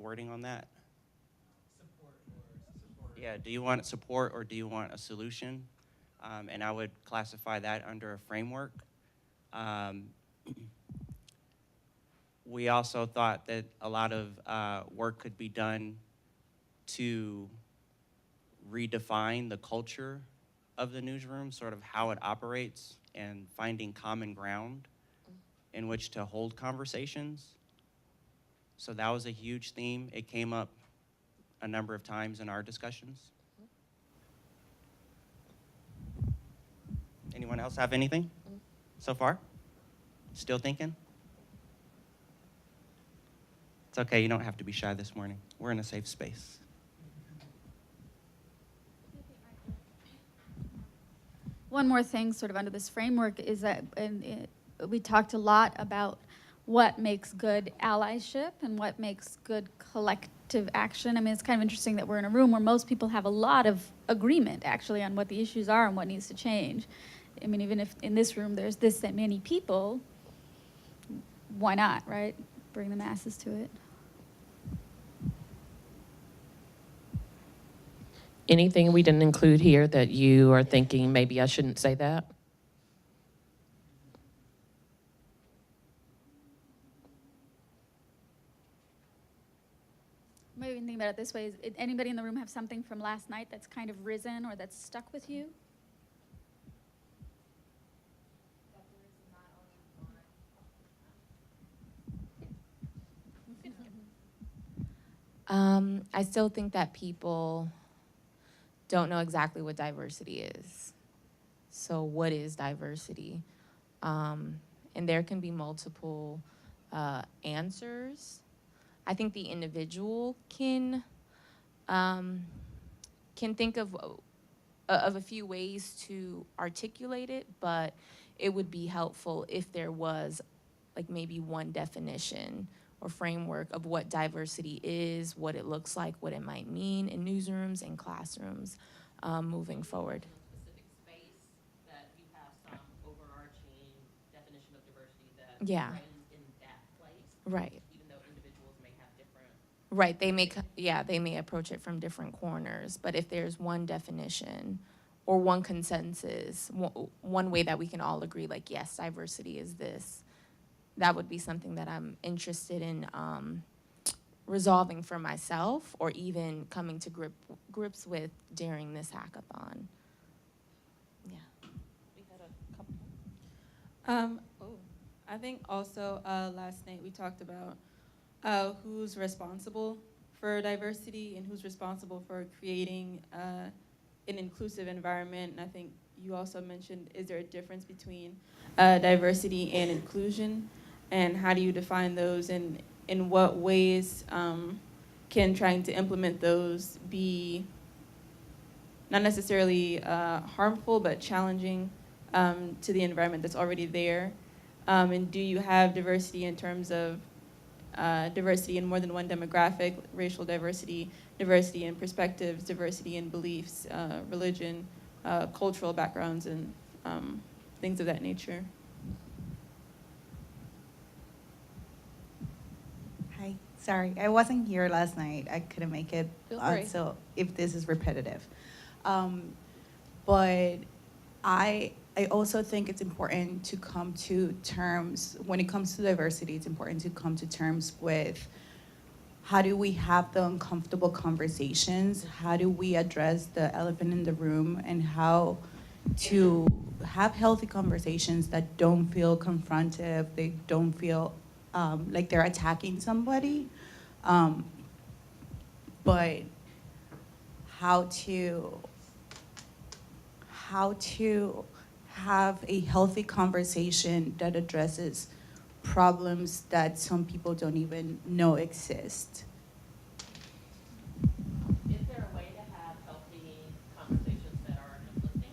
wording on that? Yeah, do you want support or do you want a solution? And I would classify that under a framework. We also thought that a lot of work could be done to redefine the culture of the newsroom, sort of how it operates, and finding common ground in which to hold conversations. So that was a huge theme. It came up a number of times in our discussions. Anyone else have anything so far? Still thinking? It's okay, you don't have to be shy this morning. We're in a safe space. One more thing sort of under this framework is that we talked a lot about what makes good allyship and what makes good collective action. I mean, it's kind of interesting that we're in a room where most people have a lot of agreement actually on what the issues are and what needs to change. I mean, even if in this room there's this that many people, why not, right? Bring the masses to it. Anything we didn't include here that you are thinking maybe I shouldn't say that? Maybe we can think about it this way. Is anybody in the room have something from last night that's kind of risen or that's stuck with you? I still think that people don't know exactly what diversity is. So what is diversity? And there can be multiple answers. I think the individual can think of a few ways to articulate it, but it would be helpful if there was like maybe one definition or framework of what diversity is, what it looks like, what it might mean in newsrooms and classrooms moving forward. Specific space that you have some overarching definition of diversity that Yeah. reigns in that place. Right. Even though individuals may have different. Right, they may approach it from different corners, but if there's one definition or one consensus, one way that we can all agree, like, yes, diversity is this, that would be something that I'm interested in resolving for myself or even coming to grips with during this hackathon. Yeah. We had a couple. I think also last night we talked about who's responsible for diversity and who's responsible for creating an inclusive environment. And I think you also mentioned, is there a difference between diversity and inclusion? And how do you define those, and in what ways can trying to implement those be not necessarily harmful, but challenging to the environment that's already there? And do you have diversity in terms of diversity in more than one demographic, racial diversity, diversity in perspectives, diversity in beliefs, religion, cultural backgrounds, and things of that nature? Hi, sorry, I wasn't here last night. I couldn't make it, Feel free. so if this is repetitive. But I also think it's important to come to terms, when it comes to diversity, it's important to come to terms with how do we have the uncomfortable conversations, how do we address the elephant in the room, and how to have healthy conversations that don't feel confrontive, they don't feel like they're attacking somebody, but how to have a healthy conversation that addresses problems that some people don't even know exist. Is there a way to have healthy conversations that are uplifting?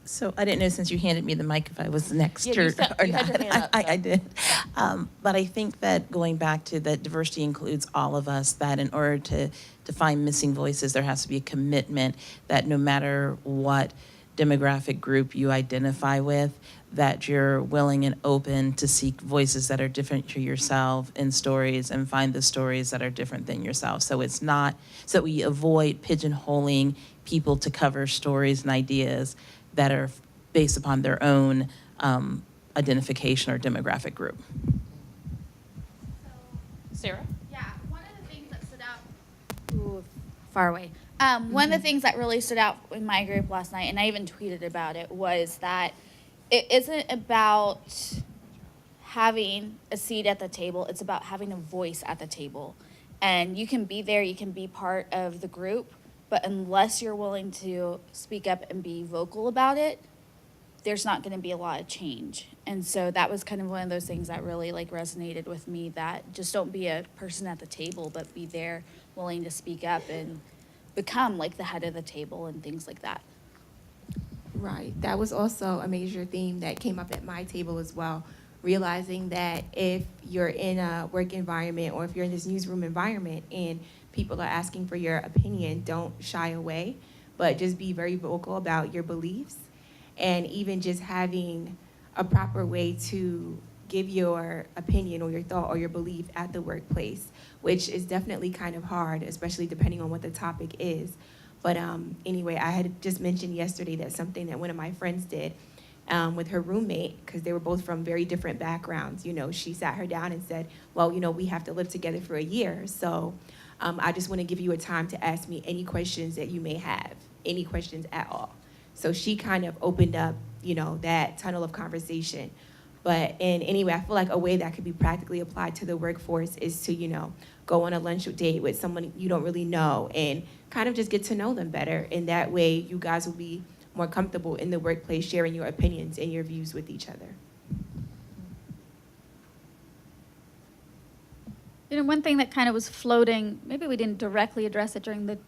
So I didn't know since you handed me the mic if I was next Yeah, you or had not. your hand up, I so. did. But I think that going back to that diversity includes all of us, that in order to find missing voices, there has to be a commitment that no matter what demographic group you identify with, that you're willing and open to seek voices that are different to yourself in stories and find the stories that are different than yourself. So it's not, so that we avoid pigeonholing people to cover stories and ideas that are based upon their own identification or demographic group. Sarah? Yeah, one of the things that stood out. Ooh, far away. One of the things that really stood out in my group last night, and I even tweeted about it, was that it isn't about having a seat at the table. It's about having a voice at the table. And you can be there, you can be part of the group, but unless you're willing to speak up and be vocal about it, there's not going to be a lot of change. And so that was kind of one of those things that really like resonated with me, that just don't be a person at the table, but be there willing to speak up and become like the head of the table and things like that. Right. That was also a major theme that came up at my table as well. Realizing that if you're in a work environment or if you're in this newsroom environment and people are asking for your opinion, don't shy away, but just be very vocal about your beliefs. And even just having a proper way to give your opinion or your thought or your belief at the workplace, which is definitely kind of hard, especially depending on what the topic is. But anyway, I had just mentioned yesterday that something that one of my friends did with her roommate, because they were both from very different backgrounds. You know, she sat her down and said, well, you know, we have to live together for a year. So I just want to give you a time to ask me any questions that you may have, any questions at all. So she kind of opened up, you know, that tunnel of conversation. But anyway, I feel like a way that could be practically applied to the workforce is to, you know, go on a lunch date with someone you don't really know and kind of just get to know them better. And that way you guys will be more comfortable in the workplace sharing your opinions and your views with each other. You know, one thing that kind of was floating, maybe we didn't directly address it during the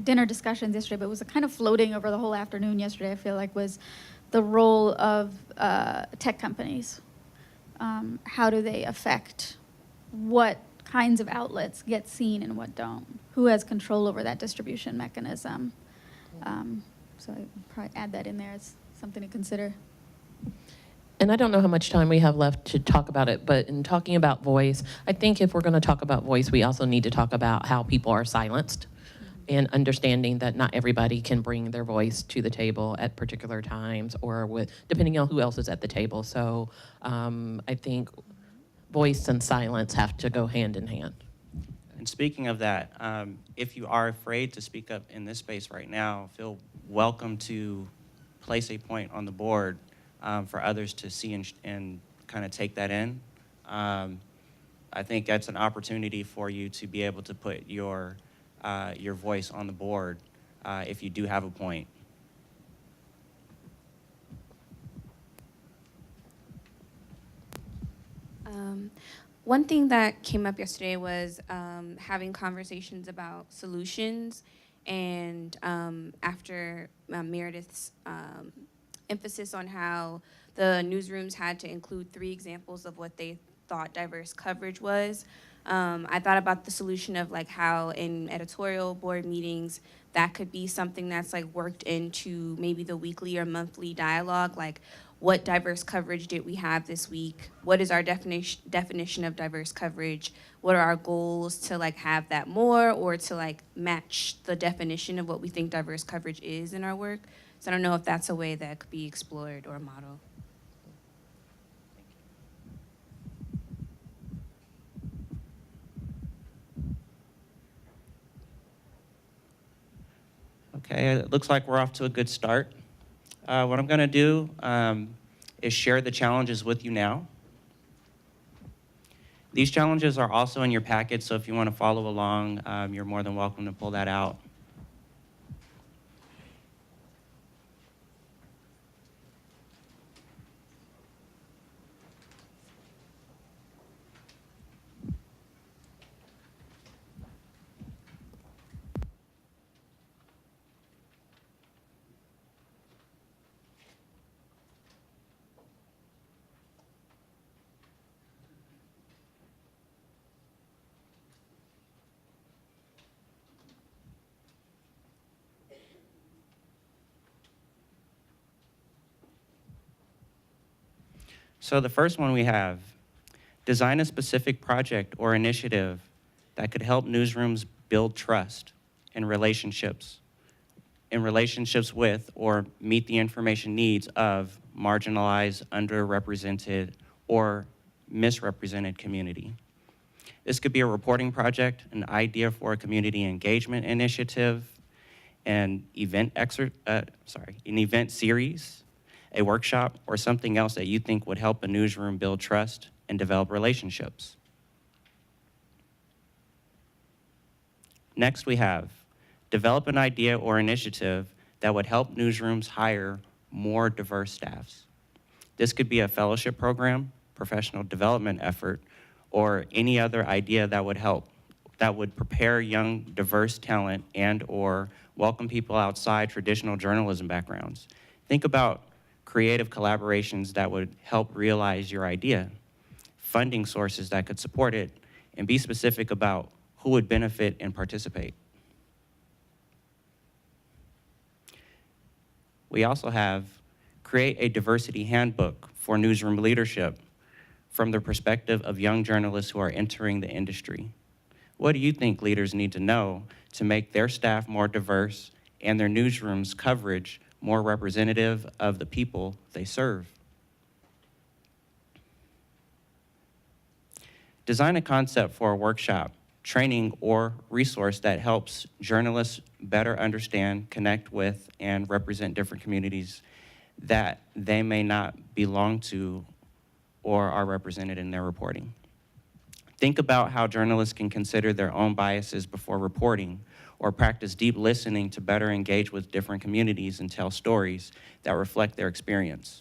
dinner discussions yesterday, but it was kind of floating over the whole afternoon yesterday, I feel like, was the role of tech companies. How do they affect what kinds of outlets get seen and what don't? Who has control over that distribution mechanism? So I'd probably add that in there as something to consider. And I don't know how much time we have left to talk about it, but in talking about voice, I think if we're going to talk about voice, we also need to talk about how people are silenced and understanding that not everybody can bring their voice to the table at particular times or with, depending on who else is at the table. So I think voice and silence have to go hand in hand. And speaking of that, if you are afraid to speak up in this space right now, feel welcome to place a point on the board for others to see and kind of take that in. I think that's an opportunity for you to be able to put your voice on the board if you do have a point. One thing that came up yesterday was having conversations about solutions, and after Meredith's emphasis on how the newsrooms had to include 3 examples of what they thought diverse coverage was, I thought about the solution of like how in editorial board meetings that could be something that's like worked into maybe the weekly or monthly dialogue, like what diverse coverage did we have this week? What is our definition of diverse coverage? What are our goals to like have that more or to like match the definition of what we think diverse coverage is in our work? So I don't know if that's a way that could be explored or modeled. Okay, it looks like we're off to a good start. What I'm going to do is share the challenges with you now. These challenges are also in your packet, so if you want to follow along, you're more than welcome to pull that out. So the first one we have, design a specific project or initiative that could help newsrooms build trust in relationships with or meet the information needs of marginalized, underrepresented, or misrepresented community. This could be a reporting project, an idea for a community engagement initiative, an event series, a workshop, or something else that you think would help a newsroom build trust and develop relationships. Next we have, develop an idea or initiative that would help newsrooms hire more diverse staffs. This could be a fellowship program, professional development effort, or any other idea that would prepare young, diverse talent and or welcome people outside traditional journalism backgrounds. Think about creative collaborations that would help realize your idea, funding sources that could support it, and be specific about who would benefit and participate. We also have create a diversity handbook for newsroom leadership from the perspective of young journalists who are entering the industry. What do you think leaders need to know to make their staff more diverse and their newsrooms coverage more representative of the people they serve? Design a concept for a workshop, training, or resource that helps journalists better understand, connect with, and represent different communities that they may not belong to or are represented in their reporting. Think about how journalists can consider their own biases before reporting or practice deep listening to better engage with different communities and tell stories that reflect their experience.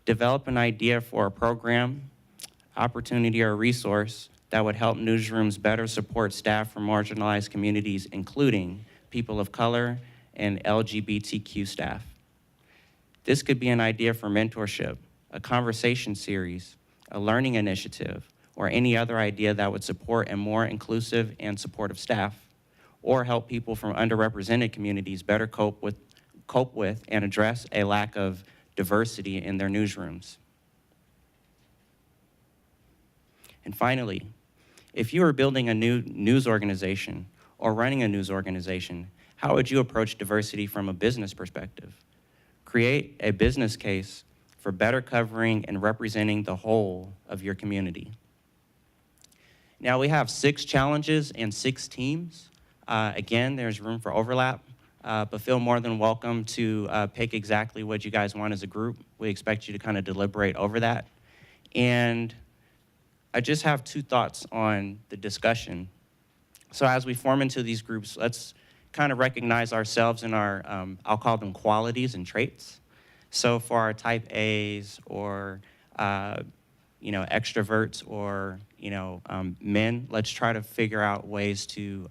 Develop an idea for a program, opportunity, or resource that would help newsrooms better support staff from marginalized communities, including people of color and LGBTQ staff. This could be an idea for mentorship, a conversation series, a learning initiative, or any other idea that would support a more inclusive and supportive staff, or help people from underrepresented communities better cope with and address a lack of diversity in their newsrooms. And finally, if you are building a new news organization or running a news organization, how would you approach diversity from a business perspective? Create a business case for better covering and representing the whole of your community. Now we have 6 challenges and 6 teams. Again, there's room for overlap, but feel more than welcome to pick exactly what you guys want as a group. We expect you to kind of deliberate over that. And I just have 2 thoughts on the discussion. So as we form into these groups, let's kind of recognize ourselves in our, I'll call them qualities and traits. So for our type A's or, extroverts or, men, let's try to figure out ways to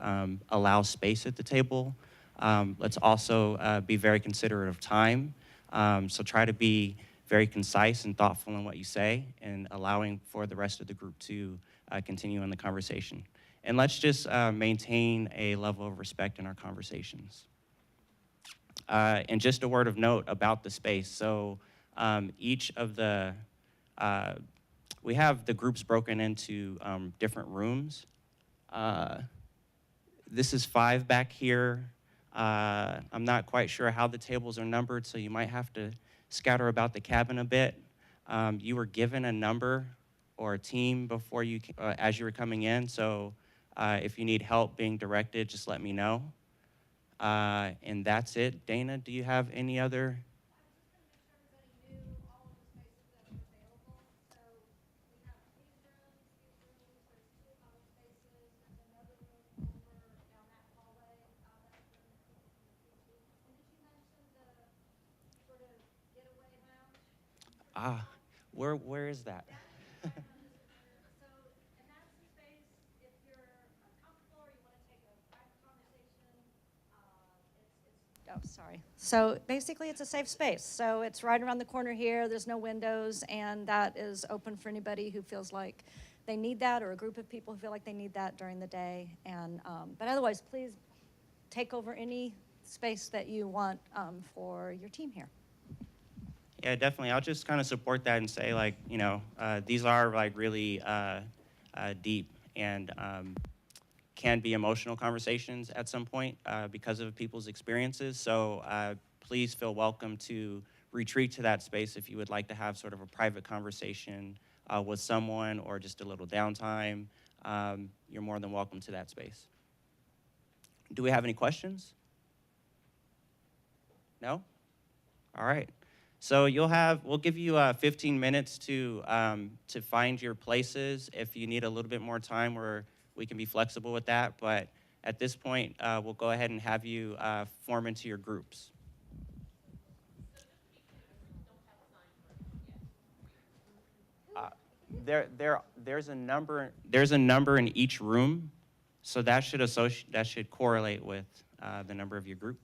allow space at the table. Let's also be very considerate of time. So try to be very concise and thoughtful in what you say and allowing for the rest of the group to continue in the conversation. And let's just maintain a level of respect in our conversations. And just a word of note about the space. So each of the, we have the groups broken into different rooms. This is 5 back here. I'm not quite sure how the tables are numbered, so you might have to scatter about the cabin a bit. You were given a number or a team before you, as you were coming in, so if you need help being directed, just let me know. And that's it. Dana, do you have any other? Where is that? Oh, sorry. So basically, it's a safe space. So it's right around the corner here. There's no windows, and that is open for anybody who feels like they need that, or a group of people who feel like they need that during the day. And but otherwise, please take over any space that you want for your team here. Yeah, definitely. I'll just kind of support that and say, like, you know, these are like really deep and can be emotional conversations at some point because of people's experiences. So please feel welcome to retreat to that space if you would like to have sort of a private conversation with someone or just a little downtime. You're more than welcome to that space. Do we have any questions? No? All right. So we'll give you 15 minutes to find your places. If you need a little bit more time, we can be flexible with that. But at this point, we'll go ahead and have you form into your groups. There's a number in each room, so that should correlate with the number of your group.